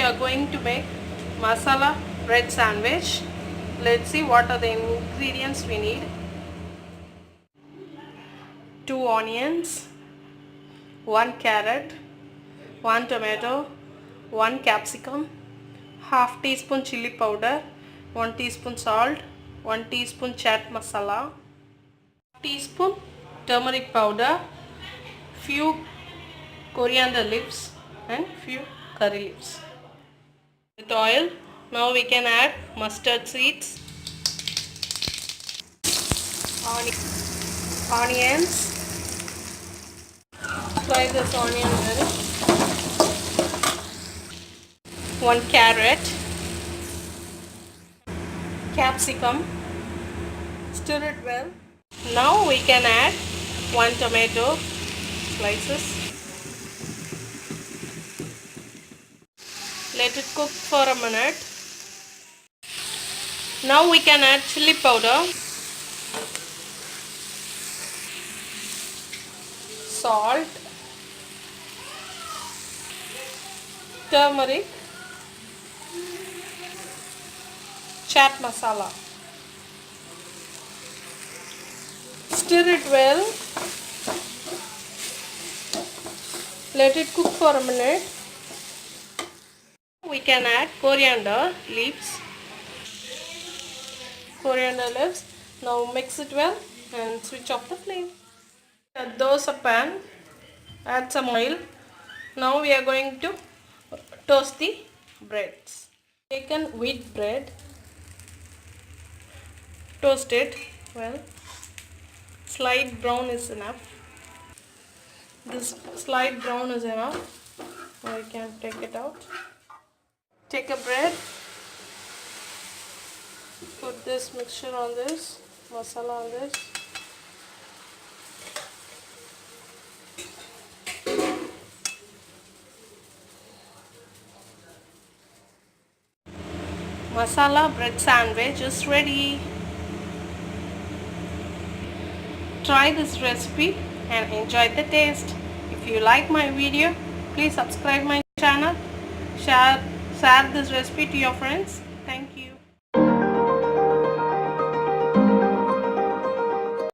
are going to make masala bread sandwich. Let's see what are the ingredients we need. 2 onions, 1 carrot, 1 tomato, 1 capsicum, half teaspoon chili powder, 1 teaspoon salt, 1 teaspoon chaat masala, teaspoon turmeric powder, few coriander leaves and few curry leaves. With oil, now we can add mustard seeds, onions. Fry this onion well. 1 carrot, capsicum. Stir it well. Now we can add 1 tomato slices. Let it cook for a minute. Now we can add chili powder, salt, turmeric, chaat masala. Stir it well. Let it cook for a minute. We can add coriander leaves. Now mix it well and switch off the flame. At dosa pan, add some oil. Now we are going to toast the breads. Taken wheat bread, toast it well. Slight brown is enough. This slight brown is enough. Now you can take it out. Take a bread, put this mixture on this, masala on this. Masala bread sandwich is ready. Try this recipe and enjoy the taste. If you like my video, please subscribe my channel, share this recipe to your friends. Thank you.